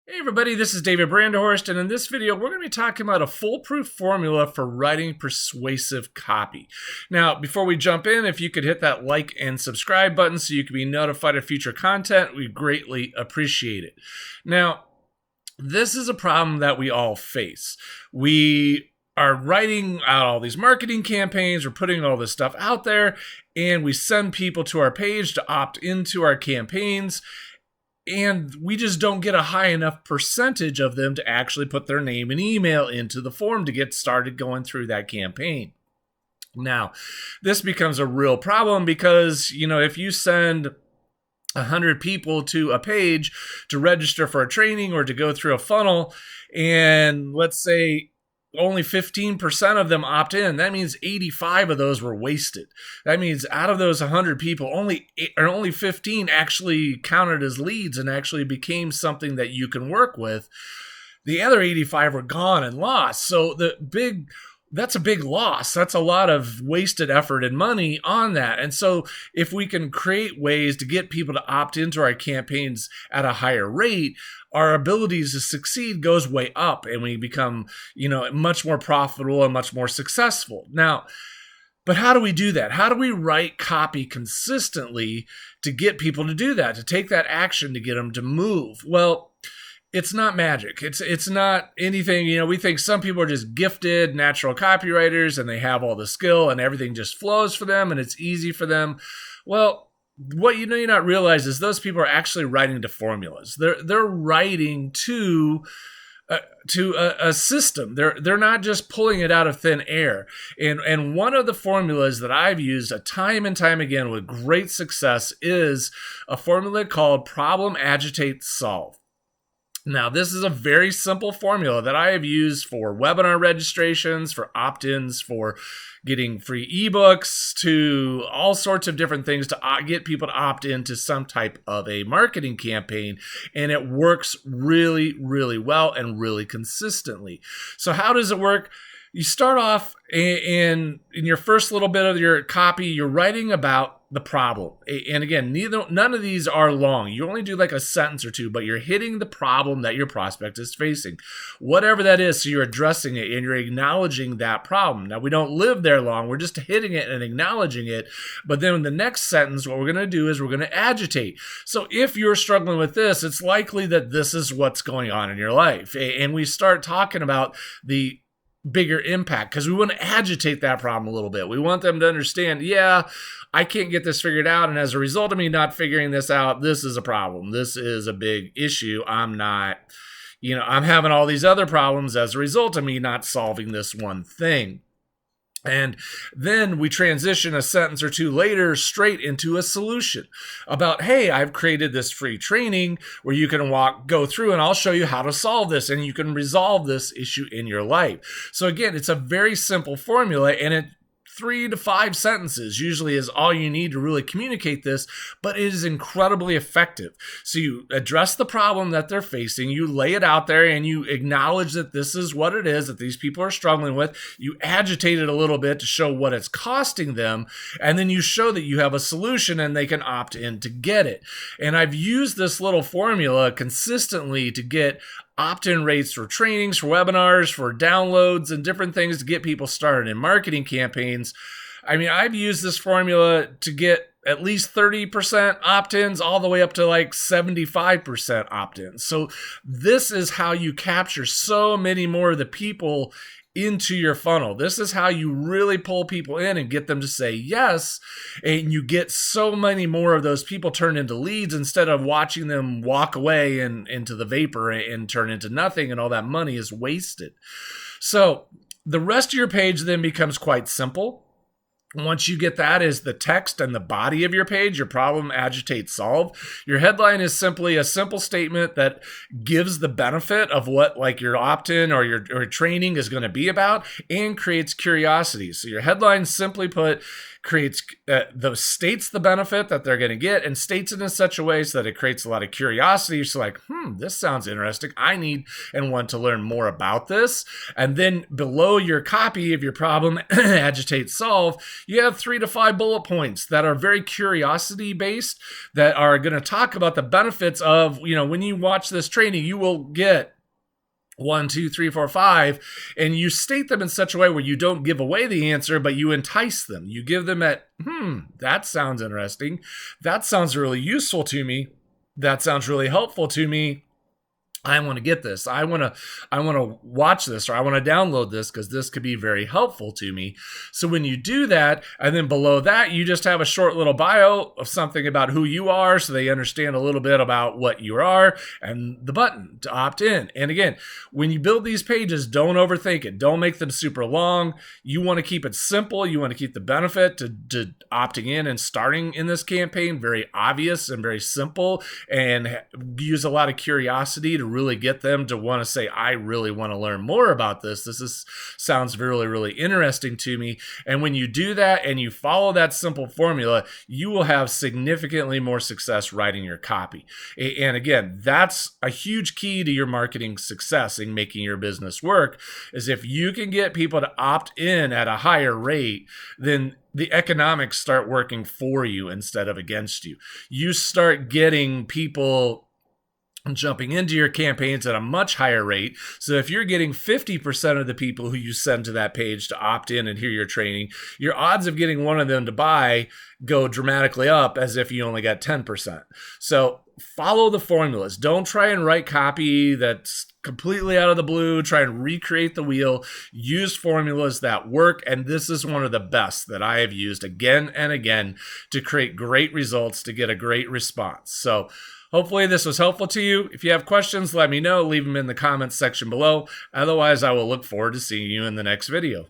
Hey everybody, this is David Branderhorst, and in this video we're going to be talking about a foolproof formula for writing persuasive copy. Now, before we jump in, if you could hit that like and subscribe button so you can be notified of future content, we greatly appreciate it. Now, this is a problem that we all face. We are writing out all these marketing campaigns, we're putting all this stuff out there, and we send people to our page to opt into our campaigns, and we just don't get a high enough percentage of them to actually put their name and email into the form to get started going through that campaign. Now, this becomes a real problem because, if you send 100 people to a page to register for a training or to go through a funnel, and let's say only 15% of them opt in, that means 85 of those were wasted. That means out of those 100 people, only 15 actually counted as leads and actually became something that you can work with. The other 85 were gone and lost. So that's a big loss. That's a lot of wasted effort and money on that. And so if we can create ways to get people to opt into our campaigns at a higher rate, our abilities to succeed goes way up and we become, much more profitable and much more successful. Now, but how do we do that? How do we write copy consistently to get people to do that, to take that action, to get them to move? Well, it's not magic. It's not anything, we think some people are just gifted natural copywriters and they have all the skill and everything just flows for them and it's easy for them. Well, what you not realize is those people are actually writing to formulas. They're writing to a system. They're not just pulling it out of thin air. And one of the formulas that I've used a time and time again with great success is a formula called problem, agitate, solve. Now, this is a very simple formula that I have used for webinar registrations, for opt-ins, for getting free ebooks, to all sorts of different things to get people to opt into some type of a marketing campaign. And it works really, really well and really consistently. So how does it work? You start off in your first little bit of your copy, you're writing about the problem. And again, none of these are long. You only do like a sentence or two, but you're hitting the problem that your prospect is facing, whatever that is. So you're addressing it and you're acknowledging that problem. Now, we don't live there long. We're just hitting it and acknowledging it. But then in the next sentence, what we're going to do is we're going to agitate. So if you're struggling with this, it's likely that this is what's going on in your life. And we start talking about the bigger impact because we want to agitate that problem a little bit. We want them to understand, I can't get this figured out. And as a result of me not figuring this out, this is a problem. This is a big issue. I'm having all these other problems as a result of me not solving this one thing. And then we transition a sentence or two later straight into a solution about, hey, I've created this free training where you can go through and I'll show you how to solve this and you can resolve this issue in your life. So again, it's a very simple formula and 3 to 5 sentences usually is all you need to really communicate this, but it is incredibly effective. So you address the problem that they're facing, you lay it out there and you acknowledge that this is what it is that these people are struggling with. You agitate it a little bit to show what it's costing them, and then you show that you have a solution and they can opt in to get it. And I've used this little formula consistently to get opt-in rates for trainings, for webinars, for downloads, and different things to get people started in marketing campaigns. I mean, I've used this formula to get at least 30% opt-ins all the way up to like 75% opt-ins. So this is how you capture so many more of the people into your funnel. This is how you really pull people in and get them to say yes, and you get so many more of those people turned into leads instead of watching them walk away and into the vapor and turn into nothing, and all that money is wasted. So the rest of your page then becomes quite simple. Once you get that as the text and the body of your page, your problem, agitate, solve. Your headline is simply a simple statement that gives the benefit of what like your opt-in or your training is going to be about and creates curiosity. So your headline, simply put, creates states the benefit that they're going to get and states it in such a way so that it creates a lot of curiosity. So like, this sounds interesting. I need and want to learn more about this. And then below your copy of your problem, agitate, solve, you have 3 to 5 bullet points that are very curiosity based, that are going to talk about the benefits of, when you watch this training, you will get 1, 2, 3, 4, 5, and you state them in such a way where you don't give away the answer, but you entice them. You give them that sounds interesting. That sounds really useful to me. That sounds really helpful to me. I want to get this. I want to watch this, or I want to download this because this could be very helpful to me. So when you do that, and then below that, you just have a short little bio of something about who you are so they understand a little bit about what you are, and the button to opt in. And again, when you build these pages, don't overthink it. Don't make them super long. You want to keep it simple. You want to keep the benefit to opting in and starting in this campaign very obvious and very simple, and use a lot of curiosity to really get them to want to say, I really want to learn more about this. Sounds really, really interesting to me. And when you do that and you follow that simple formula, you will have significantly more success writing your copy. And again, that's a huge key to your marketing success in making your business work, is if you can get people to opt in at a higher rate, then the economics start working for you instead of against you. You start getting people jumping into your campaigns at a much higher rate. So if you're getting 50% of the people who you send to that page to opt in and hear your training, your odds of getting one of them to buy go dramatically up as if you only got 10%. So follow the formulas. Don't try and write copy that's completely out of the blue. Try and recreate the wheel. Use formulas that work. And this is one of the best that I have used again and again to create great results, to get a great response. So hopefully this was helpful to you. If you have questions, let me know. Leave them in the comments section below. Otherwise, I will look forward to seeing you in the next video.